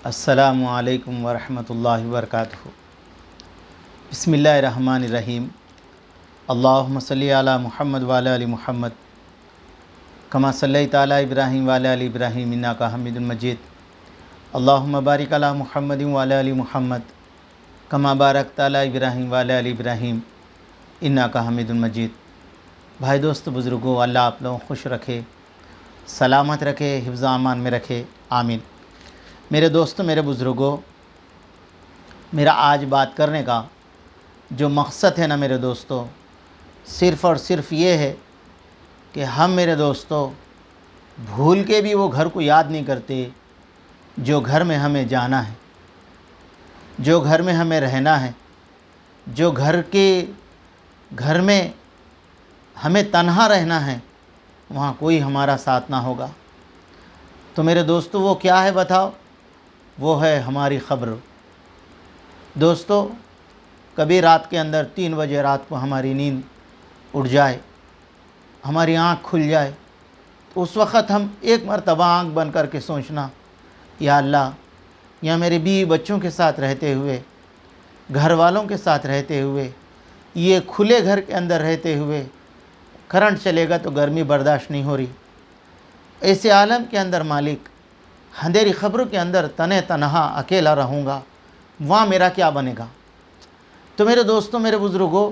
السلام علیکم ورحمۃ اللہ وبرکاتہ۔ بسم اللہ الرحمن الرحیم۔ اللہم صلی علی محمد وعلی آل محمد کما صلیت علی ابراہیم وعلی آل ابراہیم انک حمید مجید۔ اللہم بارک علی محمد وعلی آل محمد کما بارکت علی ابراہیم وعلی آل ابراہیم انک حمید مجید۔ بھائی دوست بزرگوں، اللہ آپ لوگوں کو خوش رکھے، سلامت رکھے، حفظ و امان میں رکھے، آمین۔ میرے دوستوں، میرے بزرگوں، میرا آج بات کرنے کا جو مقصد ہے نا میرے دوستوں، صرف اور صرف یہ ہے کہ ہم میرے دوستوں بھول کے بھی وہ گھر کو یاد نہیں کرتے جو گھر میں ہمیں جانا ہے، جو گھر میں ہمیں رہنا ہے، جو گھر میں ہمیں تنہا رہنا ہے، وہاں کوئی ہمارا ساتھ نہ ہوگا۔ تو میرے دوستوں وہ کیا ہے بتاؤ؟ وہ ہے ہماری قبر۔ دوستو، کبھی رات کے اندر 3 بجے رات کو ہماری نیند اڑ جائے، ہماری آنکھ کھل جائے، تو اس وقت ہم ایک مرتبہ آنکھ بند کر کے سوچنا، یا اللہ، یا میرے بیوی بچوں کے ساتھ رہتے ہوئے، گھر والوں کے ساتھ رہتے ہوئے، یہ کھلے گھر کے اندر رہتے ہوئے، کرنٹ چلے گا تو گرمی برداشت نہیں ہو رہی، ایسے عالم کے اندر مالک، اندھیری قبر کے اندر تنہا اکیلا رہوں گا، وہاں میرا کیا بنے گا؟ تو میرے دوستوں، میرے بزرگوں،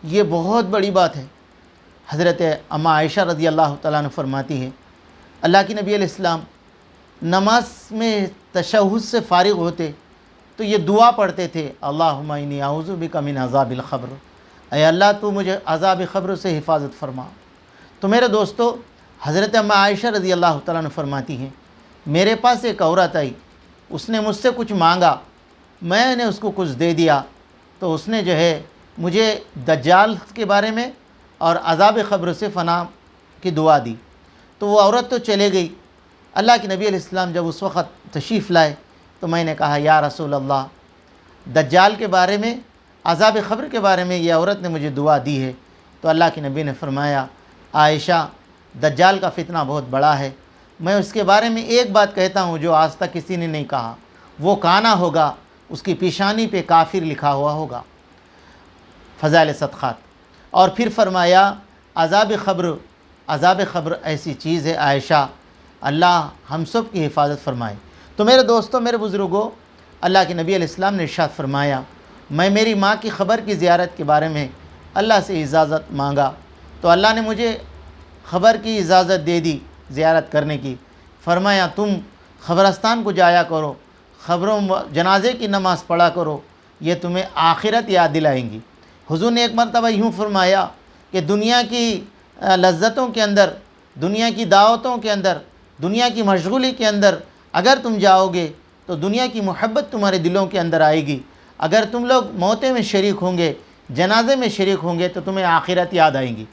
یہ بہت بڑی بات ہے۔ حضرت اماں عائشہ رضی اللہ تعالیٰ عنہ فرماتی ہے، اللہ کی نبی علیہ السلام نماز میں تشہد سے فارغ ہوتے تو یہ دعا پڑھتے تھے، اللہم انی اعوذ بک من عذاب القبر، اے اللہ تو مجھے عذاب قبر سے حفاظت فرما۔ تو میرے دوستو، حضرت اماں عائشہ رضی اللہ تعالیٰ عنہ فرماتی ہیں، میرے پاس ایک عورت آئی، اس نے مجھ سے کچھ مانگا، میں نے اس کو کچھ دے دیا، تو اس نے جو ہے مجھے دجال کے بارے میں اور عذاب قبر سے فنا کی دعا دی۔ تو وہ عورت تو چلے گئی۔ اللہ کے نبی علیہ السلام جب اس وقت تشریف لائے تو میں نے کہا، یا رسول اللہ، دجال کے بارے میں، عذاب قبر کے بارے میں یہ عورت نے مجھے دعا دی ہے۔ تو اللہ کے نبی نے فرمایا، عائشہ، دجال کا فتنہ بہت بڑا ہے، میں اس کے بارے میں ایک بات کہتا ہوں جو آج تک کسی نے نہیں کہا، وہ کانا ہوگا، اس کی پیشانی پہ کافر لکھا ہوا ہوگا۔ فضائل صدقات۔ اور پھر فرمایا، عذاب قبر ایسی چیز ہے عائشہ، اللہ ہم سب کی حفاظت فرمائے۔ تو میرے دوستوں، میرے بزرگوں، اللہ کے نبی علیہ السلام نے ارشاد فرمایا، میں میری ماں کی قبر کی زیارت کے بارے میں اللہ سے اجازت مانگا تو اللہ نے مجھے قبر کی اجازت دے دی زیارت کرنے کی۔ فرمایا، تم قبرستان کو جایا کرو، جنازے کی نماز پڑھا کرو، یہ تمہیں آخرت یاد دلائیں گی۔ حضور نے ایک مرتبہ یوں فرمایا کہ دنیا کی لذتوں کے اندر، دنیا کی دعوتوں کے اندر، دنیا کی مشغولی کے اندر اگر تم جاؤ گے تو دنیا کی محبت تمہارے دلوں کے اندر آئے گی۔ اگر تم لوگ موتیں میں شریک ہوں گے، جنازے میں شریک ہوں گے تو تمہیں آخرت یاد آئیں گی۔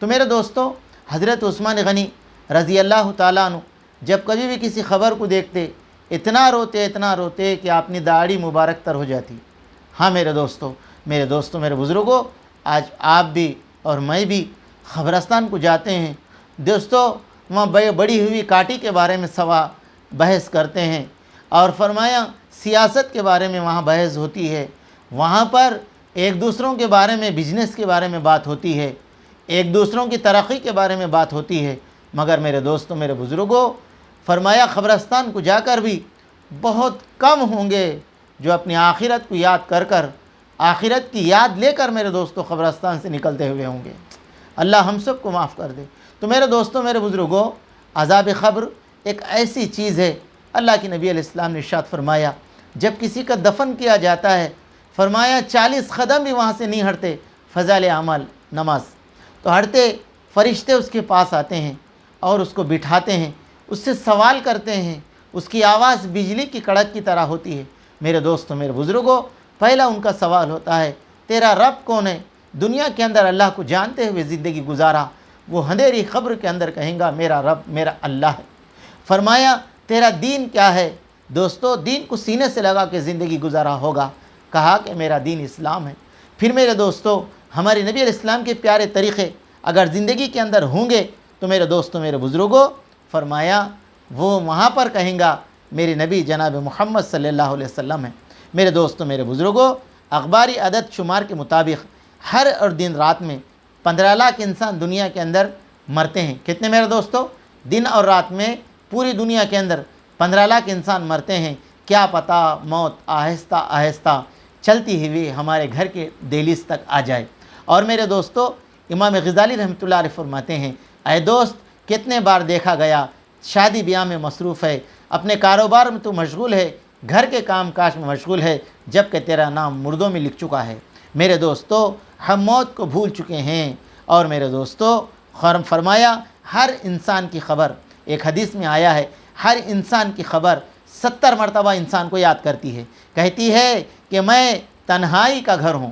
تو میرے دوستوں، حضرت عثمان غنی رضی اللہ تعالیٰ عنہ جب کبھی بھی کسی خبر کو دیکھتے اتنا روتے کہ اپنی داڑھی مبارک تر ہو جاتی۔ ہاں میرے دوستوں، میرے بزرگوں، آج آپ بھی اور میں بھی قبرستان کو جاتے ہیں دوستوں، وہاں بڑی ہوئی کاٹی کے بارے میں بحث کرتے ہیں، اور فرمایا سیاست کے بارے میں وہاں بحث ہوتی ہے، وہاں پر ایک دوسروں کے بارے میں، بزنس کے بارے میں بات ہوتی ہے، ایک دوسروں کی ترقی کے بارے میں بات ہوتی ہے، مگر میرے دوستوں، میرے بزرگوں، فرمایا قبرستان کو جا کر بھی بہت کم ہوں گے جو اپنی آخرت کو یاد کر آخرت کی یاد لے کر میرے دوستوں قبرستان سے نکلتے ہوئے ہوں گے۔ اللہ ہم سب کو معاف کر دے۔ تو میرے دوستوں، میرے بزرگوں، عذاب قبر ایک ایسی چیز ہے، اللہ کے نبی علیہ السلام نے ارشاد فرمایا، جب کسی کا دفن کیا جاتا ہے، فرمایا 40 قدم بھی وہاں سے نہیں ہٹتے، فضائل اعمال نماز، تو ہٹتے فرشتے اس کے پاس آتے ہیں اور اس کو بٹھاتے ہیں، اس سے سوال کرتے ہیں، اس کی آواز بجلی کی کڑک کی طرح ہوتی ہے۔ میرے دوستوں، میرے بزرگوں، پہلا ان کا سوال ہوتا ہے، تیرا رب کون ہے؟ دنیا کے اندر اللہ کو جانتے ہوئے زندگی گزارا، وہ اندھیری قبر کے اندر کہیں گا، میرا رب میرا اللہ ہے۔ فرمایا، تیرا دین کیا ہے؟ دوستو، دین کو سینے سے لگا کے زندگی گزارا ہوگا، کہا کہ میرا دین اسلام ہے۔ پھر میرے دوستو، ہمارے نبی علیہ السلام کے پیارے طریقے اگر زندگی کے اندر ہوں گے تو میرے دوستوں، میرے بزرگوں، فرمایا وہ وہاں پر کہیں گا میرے نبی جناب محمد صلی اللہ علیہ وسلم ہیں۔ میرے دوستوں، میرے بزرگوں، اخباری عدد شمار کے مطابق ہر اور دن رات میں 15 لاکھ انسان دنیا کے اندر مرتے ہیں۔ کتنے میرے دوستوں؟ دن اور رات میں پوری دنیا کے اندر 15 لاکھ انسان مرتے ہیں۔ کیا پتہ موت آہستہ آہستہ چلتی ہوئی ہمارے گھر کے دہلیز تک آ جائے۔ اور میرے دوستو، امام غزالی رحمۃ اللہ علیہ فرماتے ہیں، اے دوست، کتنے بار دیکھا گیا شادی بیاہ میں مصروف ہے، اپنے کاروبار میں تو مشغول ہے، گھر کے کام کاج میں مشغول ہے، جبکہ تیرا نام مردوں میں لکھ چکا ہے۔ میرے دوستو، ہم موت کو بھول چکے ہیں۔ اور میرے دوستو، فرمایا ہر انسان کی خبر، ایک حدیث میں آیا ہے، ہر انسان کی خبر 70 مرتبہ انسان کو یاد کرتی ہے، کہتی ہے کہ میں تنہائی کا گھر ہوں۔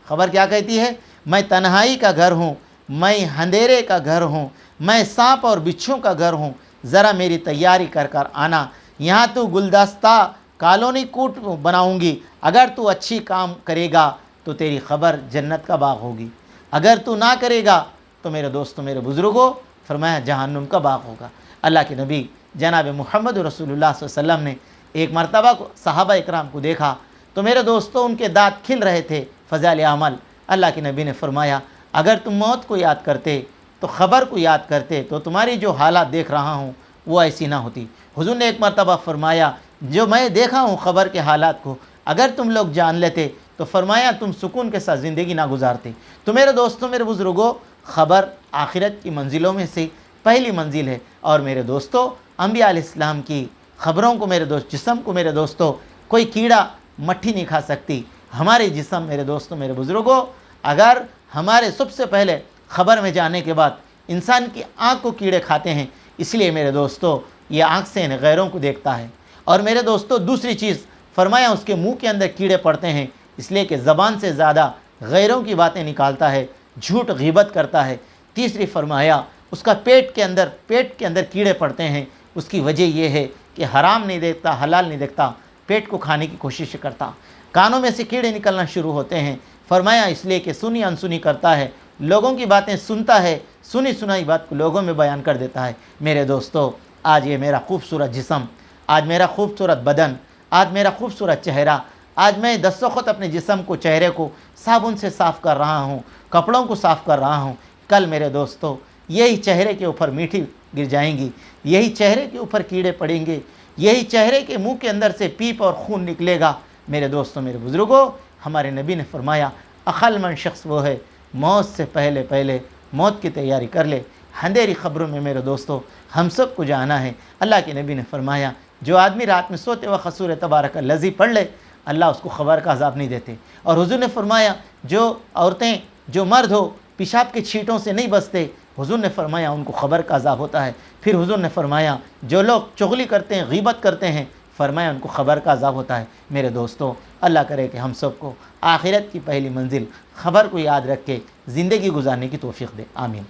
خبر کیا کہتی ہے؟ میں تنہائی کا گھر ہوں، میں اندھیرے کا گھر ہوں، میں سانپ اور بچھو کا گھر ہوں، ذرا میری تیاری کر کر آنا، یہاں تو گلدستہ کالونی کوٹ بناؤں گی، اگر تو اچھی کام کرے گا تو تیری خبر جنت کا باغ ہوگی، اگر تو نہ کرے گا تو میرے دوستوں، میرے بزرگوں، فرمایا جہنم کا باغ ہوگا۔ اللہ کے نبی جناب محمد رسول اللہ صلی اللہ علیہ وسلم نے ایک مرتبہ صحابہ اکرام کو دیکھا تو میرے دوستوں ان کے دانت کھل رہے تھے، فضائل عمل۔ اللہ کے نبی نے فرمایا اگر تم موت کو یاد کرتے تو خبر کو یاد کرتے تو تمہاری جو حالات دیکھ رہا ہوں وہ ایسی نہ ہوتی۔ حضور نے ایک مرتبہ فرمایا جو میں دیکھا ہوں خبر کے حالات کو اگر تم لوگ جان لیتے تو فرمایا تم سکون کے ساتھ زندگی نہ گزارتے۔ تو میرے دوستوں، میرے بزرگوں، خبر آخرت کی منزلوں میں سے پہلی منزل ہے۔ اور میرے دوستوں، انبیاء علیہ السلام کی خبروں کو میرے دوست جسم کو میرے دوستوں کوئی کیڑا مٹھی نہیں کھا سکتی۔ ہمارے جسم میرے دوستوں، میرے بزرگوں، اگر ہمارے سب سے پہلے خبر میں جانے کے بعد انسان کی آنکھ کو کیڑے کھاتے ہیں، اس لیے میرے دوستوں یہ آنکھ سے غیروں کو دیکھتا ہے۔ اور میرے دوستوں دوسری چیز فرمایا اس کے منہ کے اندر کیڑے پڑتے ہیں، اس لیے کہ زبان سے زیادہ غیروں کی باتیں نکالتا ہے، جھوٹ غیبت کرتا ہے۔ تیسری فرمایا اس کا پیٹ کے اندر کیڑے پڑتے ہیں، اس کی وجہ یہ ہے کہ حرام نہیں دیکھتا، حلال نہیں دیکھتا، پیٹ کو کھانے کی کوشش کرتا۔ کانوں میں سے کیڑے نکلنا شروع ہوتے ہیں، فرمایا اس لیے کہ سنی انسنی کرتا ہے، لوگوں کی باتیں سنتا ہے، سنی سنائی بات کو لوگوں میں بیان کر دیتا ہے۔ میرے دوستو، آج یہ میرا خوبصورت جسم، آج میرا خوبصورت بدن، آج میرا خوبصورت چہرہ، آج میں دستخط اپنے جسم کو، چہرے کو صابن سے صاف کر رہا ہوں، کپڑوں کو صاف کر رہا ہوں۔ کل میرے دوستو یہی چہرے کے اوپر میٹھی گر جائیں گی، یہی چہرے کے اوپر کیڑے پڑیں گے، یہی چہرے کے منہ کے اندر سے پیپ اور خون نکلے گا۔ میرے دوستوں، میرے بزرگوں، ہمارے نبی نے فرمایا عقل مند شخص وہ ہے موت سے پہلے موت کی تیاری کر لے۔ اندھیری خبروں میں میرے دوستوں ہم سب کو جانا ہے۔ اللہ کے نبی نے فرمایا جو آدمی رات میں سوتے وقت سورہ تبارک الذی پڑھ لے اللہ اس کو خبر کا عذاب نہیں دیتے۔ اور حضور نے فرمایا جو عورتیں، جو مرد ہو پیشاب کے چھینٹوں سے نہیں بچتے، حضور نے فرمایا ان کو خبر کا عذاب ہوتا ہے۔ پھر حضور نے فرمایا جو لوگ چغلی کرتے ہیں، غیبت کرتے ہیں، فرمایا ان کو خبر کا عذاب ہوتا ہے۔ میرے دوستوں، اللہ کرے کہ ہم سب کو آخرت کی پہلی منزل خبر کو یاد رکھ کے زندگی گزارنے کی توفیق دے، آمین۔